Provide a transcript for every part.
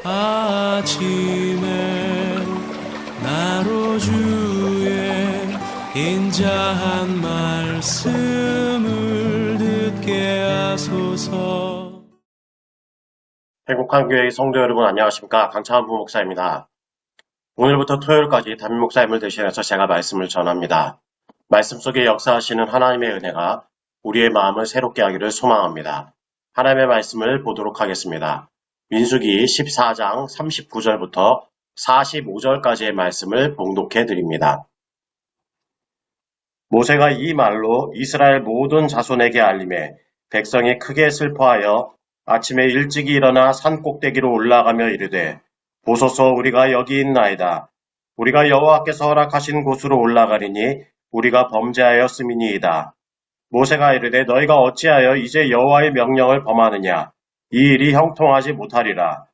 아침에 나로 주의 인자한 말씀을 듣게 하소서. 행복한 교회의 성도 여러분 안녕하십니까? 강창환 부목사입니다. 오늘부터 토요일까지 담임 목사님을 대신해서 제가 말씀을 전합니다. 말씀 속에 역사하시는 하나님의 은혜가 우리의 마음을 새롭게 하기를 소망합니다. 하나님의 말씀을 보도록 하겠습니다. 민수기 14장 39절부터 45절까지의 말씀을 봉독해 드립니다. 모세가 이 말로 이스라엘 모든 자손에게 알림해 백성이 크게 슬퍼하여 아침에 일찍이 일어나 산 꼭대기로 올라가며 이르되 보소서 우리가 여기 있나이다. 우리가 여호와께서 허락하신 곳으로 올라가리니 우리가 범죄하였음이니이다. 모세가 이르되 너희가 어찌하여 이제 여호와의 명령을 범하느냐. 이 일이 형통하지 못하리라.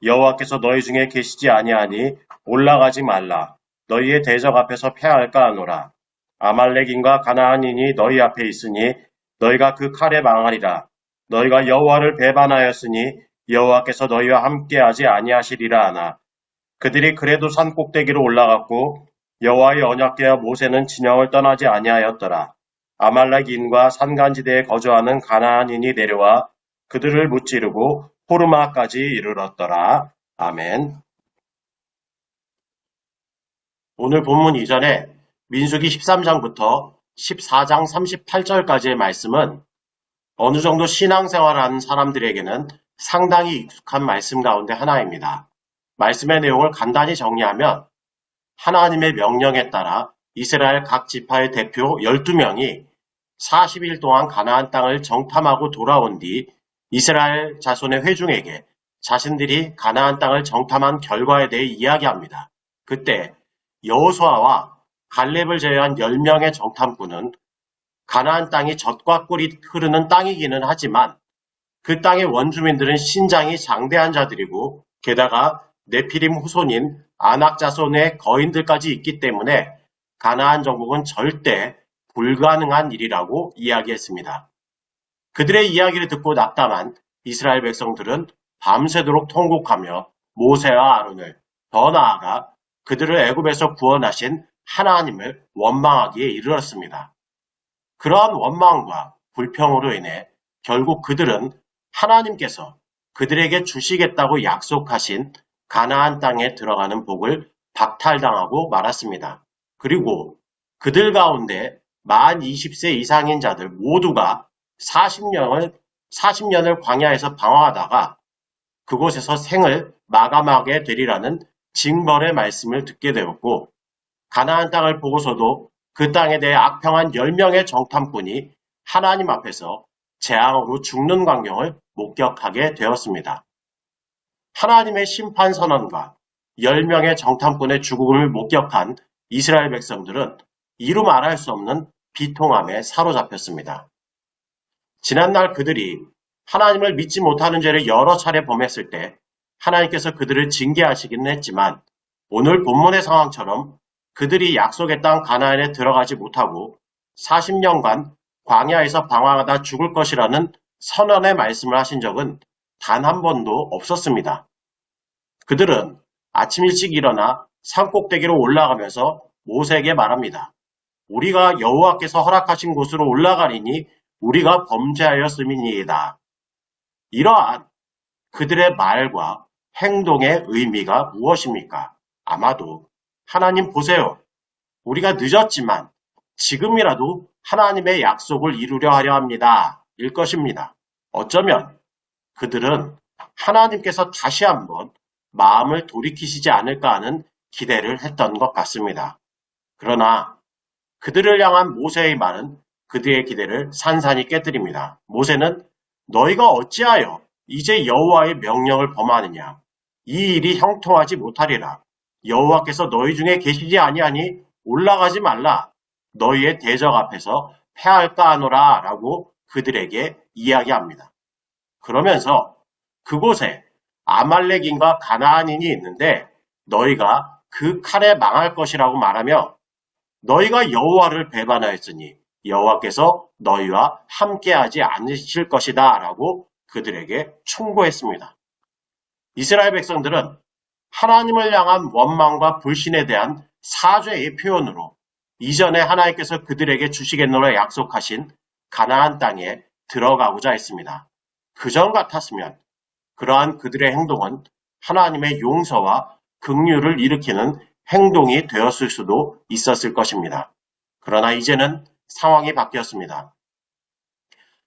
여호와께서 너희 중에 계시지 아니하니 올라가지 말라. 너희의 대적 앞에서 패할까 하노라. 아말렉인과 가나안인이 너희 앞에 있으니 너희가 그 칼에 망하리라. 너희가 여호와를 배반하였으니 여호와께서 너희와 함께하지 아니하시리라 하나. 그들이 그래도 산 꼭대기로 올라갔고 여호와의 언약궤와 모세는 진영을 떠나지 아니하였더라. 아말렉인과 산간지대에 거주하는 가나안인이 내려와 그들을 무찌르고 호르마까지 이르렀더라. 아멘. 오늘 본문 이전에 민수기 13장부터 14장 38절까지의 말씀은 어느 정도 신앙생활하는 사람들에게는 상당히 익숙한 말씀 가운데 하나입니다. 말씀의 내용을 간단히 정리하면 하나님의 명령에 따라 이스라엘 각 지파의 대표 12명이 40일 동안 가나안 땅을 정탐하고 돌아온 뒤 이스라엘 자손의 회중에게 자신들이 가나안 땅을 정탐한 결과에 대해 이야기합니다. 그때 여호수아와 갈렙을 제외한 10명의 정탐꾼은 가나안 땅이 젖과 꿀이 흐르는 땅이기는 하지만 그 땅의 원주민들은 신장이 장대한 자들이고 게다가 네피림 후손인 아낙 자손의 거인들까지 있기 때문에 가나안 정복은 절대 불가능한 일이라고 이야기했습니다. 그들의 이야기를 듣고 낙담한 이스라엘 백성들은 밤새도록 통곡하며 모세와 아론을, 더 나아가 그들을 애굽에서 구원하신 하나님을 원망하기에 이르렀습니다. 그러한 원망과 불평으로 인해 결국 그들은 하나님께서 그들에게 주시겠다고 약속하신 가나안 땅에 들어가는 복을 박탈당하고 말았습니다. 그리고 그들 가운데 만 20세 이상인 자들 모두가 40년을 광야에서 방황하다가 그곳에서 생을 마감하게 되리라는 징벌의 말씀을 듣게 되었고 가나안 땅을 보고서도 그 땅에 대해 악평한 10명의 정탐꾼이 하나님 앞에서 재앙으로 죽는 광경을 목격하게 되었습니다. 하나님의 심판 선언과 10명의 정탐꾼의 죽음을 목격한 이스라엘 백성들은 이루 말할 수 없는 비통함에 사로잡혔습니다. 지난날 그들이 하나님을 믿지 못하는 죄를 여러 차례 범했을 때 하나님께서 그들을 징계하시기는 했지만 오늘 본문의 상황처럼 그들이 약속의 땅 가나안에 들어가지 못하고 40년간 광야에서 방황하다 죽을 것이라는 선언의 말씀을 하신 적은 단 한 번도 없었습니다. 그들은 아침 일찍 일어나 산꼭대기로 올라가면서 모세에게 말합니다. 우리가 여호와께서 허락하신 곳으로 올라가리니 우리가 범죄하였음이니이다. 이러한 그들의 말과 행동의 의미가 무엇입니까? 아마도 하나님 보세요. 우리가 늦었지만 지금이라도 하나님의 약속을 이루려 하려 합니다. 일 것입니다. 어쩌면 그들은 하나님께서 다시 한번 마음을 돌이키시지 않을까 하는 기대를 했던 것 같습니다. 그러나 그들을 향한 모세의 말은 그들의 기대를 산산이 깨뜨립니다. 모세는 너희가 어찌하여 이제 여호와의 명령을 범하느냐. 이 일이 형통하지 못하리라. 여호와께서 너희 중에 계시지 아니하니 올라가지 말라. 너희의 대적 앞에서 패할까 하노라 라고 그들에게 이야기합니다. 그러면서 그곳에 아말렉인과 가나안인이 있는데 너희가 그 칼에 망할 것이라고 말하며 너희가 여호와를 배반하였으니 여호와께서 너희와 함께하지 않으실 것이다 라고 그들에게 충고했습니다. 이스라엘 백성들은 하나님을 향한 원망과 불신에 대한 사죄의 표현으로 이전에 하나님께서 그들에게 주시겠노라 약속하신 가나안 땅에 들어가고자 했습니다. 그전 같았으면 그러한 그들의 행동은 하나님의 용서와 긍휼을 일으키는 행동이 되었을 수도 있었을 것입니다. 그러나 이제는 상황이 바뀌었습니다.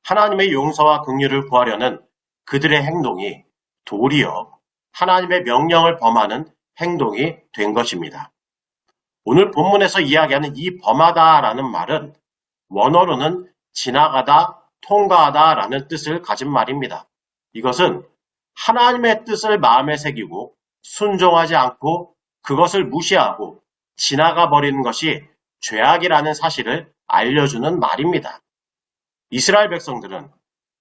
하나님의 용서와 긍휼을 구하려는 그들의 행동이 도리어 하나님의 명령을 범하는 행동이 된 것입니다. 오늘 본문에서 이야기하는 이 범하다라는 말은 원어로는 지나가다, 통과하다라는 뜻을 가진 말입니다. 이것은 하나님의 뜻을 마음에 새기고 순종하지 않고 그것을 무시하고 지나가 버리는 것이 죄악이라는 사실을 알려주는 말입니다. 이스라엘 백성들은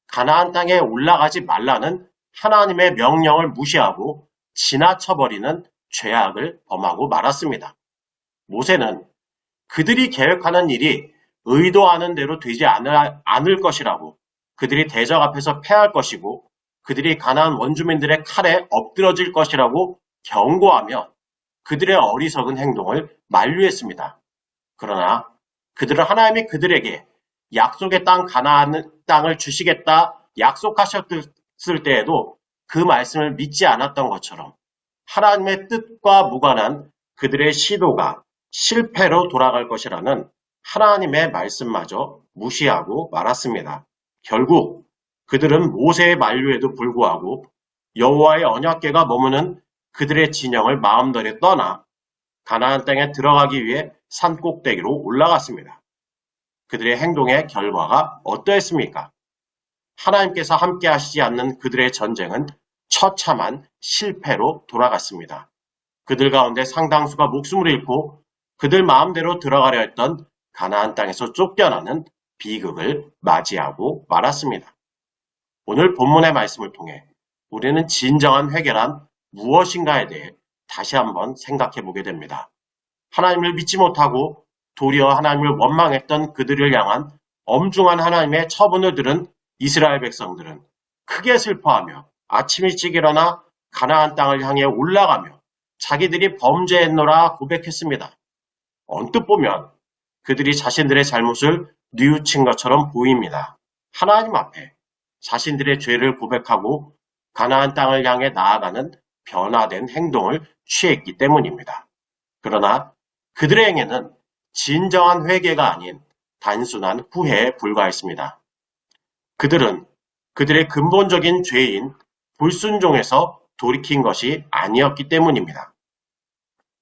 가나안 땅에 올라가지 말라는 하나님의 명령을 무시하고 지나쳐버리는 죄악을 범하고 말았습니다. 모세는 그들이 계획하는 일이 의도하는 대로 되지 않을 것이라고, 그들이 대적 앞에서 패할 것이고 그들이 가나안 원주민들의 칼에 엎드러질 것이라고 경고하며 그들의 어리석은 행동을 만류했습니다. 그러나 그들은 하나님이 그들에게 약속의 땅 가나안 땅을 주시겠다 약속하셨을 때에도 그 말씀을 믿지 않았던 것처럼 하나님의 뜻과 무관한 그들의 시도가 실패로 돌아갈 것이라는 하나님의 말씀마저 무시하고 말았습니다. 결국 그들은 모세의 만류에도 불구하고 여호와의 언약궤가 머무는 그들의 진영을 마음대로 떠나 가나안 땅에 들어가기 위해 산 꼭대기로 올라갔습니다. 그들의 행동의 결과가 어떠했습니까? 하나님께서 함께 하시지 않는 그들의 전쟁은 처참한 실패로 돌아갔습니다. 그들 가운데 상당수가 목숨을 잃고 그들 마음대로 들어가려 했던 가나안 땅에서 쫓겨나는 비극을 맞이하고 말았습니다. 오늘 본문의 말씀을 통해 우리는 진정한 회개란 무엇인가에 대해 다시 한번 생각해 보게 됩니다. 하나님을 믿지 못하고 도리어 하나님을 원망했던 그들을 향한 엄중한 하나님의 처분을 들은 이스라엘 백성들은 크게 슬퍼하며 아침 일찍 일어나 가나안 땅을 향해 올라가며 자기들이 범죄했노라 고백했습니다. 언뜻 보면 그들이 자신들의 잘못을 뉘우친 것처럼 보입니다. 하나님 앞에 자신들의 죄를 고백하고 가나안 땅을 향해 나아가는 변화된 행동을 취했기 때문입니다. 그러나 그들의 행위는 진정한 회개가 아닌 단순한 후회에 불과했습니다. 그들은 그들의 근본적인 죄인 불순종에서 돌이킨 것이 아니었기 때문입니다.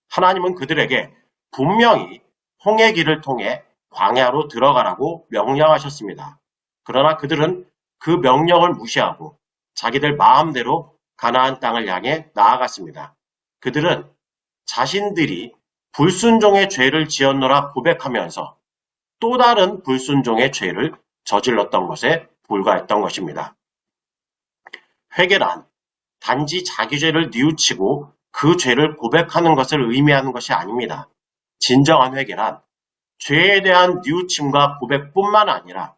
하나님은 그들에게 분명히 홍해 길을 통해 광야로 들어가라고 명령하셨습니다. 그러나 그들은 그 명령을 무시하고 자기들 마음대로 가나안 땅을 향해 나아갔습니다. 그들은 자신들이 불순종의 죄를 지었노라 고백하면서 또 다른 불순종의 죄를 저질렀던 것에 불과했던 것입니다. 회개란 단지 자기 죄를 뉘우치고 그 죄를 고백하는 것을 의미하는 것이 아닙니다. 진정한 회개란 죄에 대한 뉘우침과 고백뿐만 아니라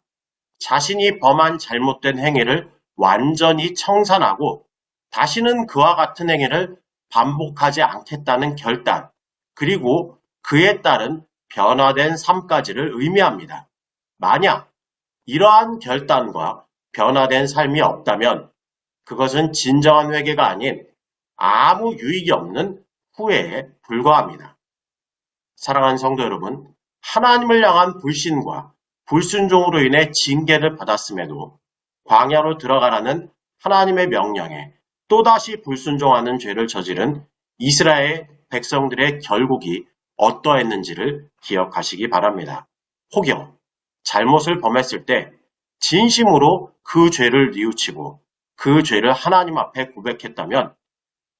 자신이 범한 잘못된 행위를 완전히 청산하고 다시는 그와 같은 행위를 반복하지 않겠다는 결단, 그리고 그에 따른 변화된 삶까지를 의미합니다. 만약 이러한 결단과 변화된 삶이 없다면 그것은 진정한 회개가 아닌 아무 유익이 없는 후회에 불과합니다. 사랑하는 성도 여러분, 하나님을 향한 불신과 불순종으로 인해 징계를 받았음에도 광야로 들어가라는 하나님의 명령에 또다시 불순종하는 죄를 저지른 이스라엘 백성들의 결국이 어떠했는지를 기억하시기 바랍니다. 혹여 잘못을 범했을 때 진심으로 그 죄를 뉘우치고 그 죄를 하나님 앞에 고백했다면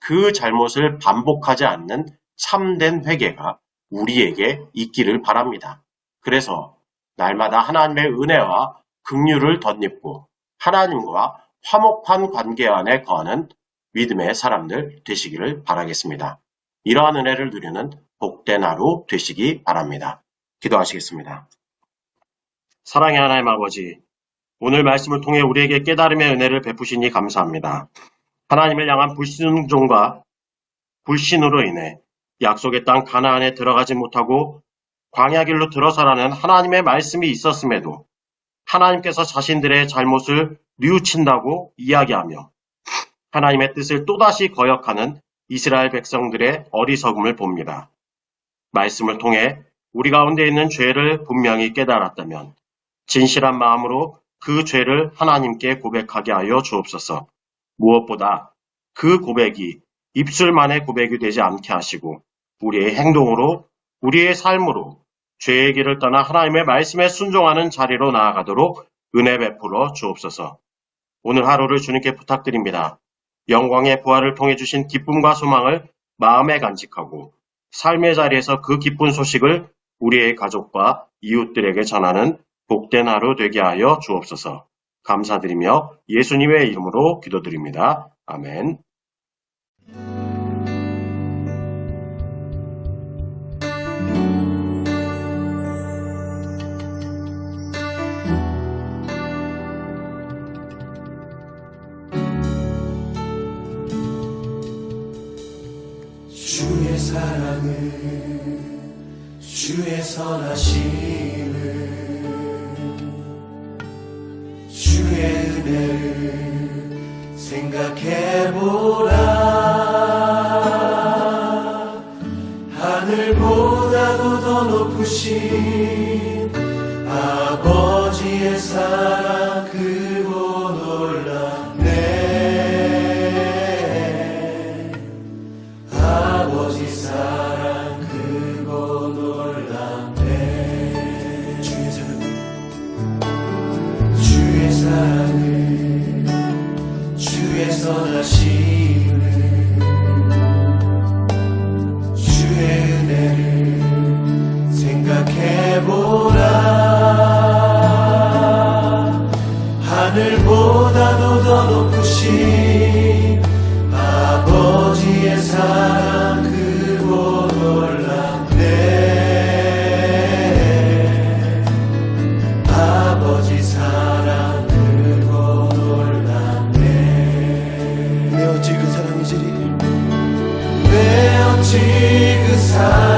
그 잘못을 반복하지 않는 참된 회개가 우리에게 있기를 바랍니다. 그래서 날마다 하나님의 은혜와 긍휼을 덧입고 하나님과 화목한 관계 안에 거하는 믿음의 사람들 되시기를 바라겠습니다. 이러한 은혜를 누리는 복된 하루 되시기 바랍니다. 기도하시겠습니다. 사랑의 하나님 아버지, 오늘 말씀을 통해 우리에게 깨달음의 은혜를 베푸시니 감사합니다. 하나님을 향한 불순종과 불신으로 인해 약속의 땅 가나안에 들어가지 못하고 광야길로 들어서라는 하나님의 말씀이 있었음에도 하나님께서 자신들의 잘못을 뉘우친다고 이야기하며 하나님의 뜻을 또다시 거역하는 이스라엘 백성들의 어리석음을 봅니다. 말씀을 통해 우리 가운데 있는 죄를 분명히 깨달았다면 진실한 마음으로 그 죄를 하나님께 고백하게 하여 주옵소서. 무엇보다 그 고백이 입술만의 고백이 되지 않게 하시고 우리의 행동으로, 우리의 삶으로 죄의 길을 떠나 하나님의 말씀에 순종하는 자리로 나아가도록 은혜 베풀어 주옵소서. 오늘 하루를 주님께 부탁드립니다. 영광의 부활을 통해 주신 기쁨과 소망을 마음에 간직하고 삶의 자리에서 그 기쁜 소식을 우리의 가족과 이웃들에게 전하는 복된 하루 되게 하여 주옵소서. 감사드리며 예수님의 이름으로 기도드립니다. 아멘. 주의 사랑을 주의 선하심을 주의 은혜를 생각해보라. 하늘보다도 더 높으신 아버지의 사랑 크고 놀랍네. 아버지 사랑 크고 놀랍네. 주의 사랑을 주의 선하심을 주의 은혜를 생각해보라. 하늘보다도 더 높으신 아버지의 사랑 크고 놀랍네. 아버지 사랑 크고 놀랍네. 내 어찌 그 사랑이지리. 내 어찌 그 사랑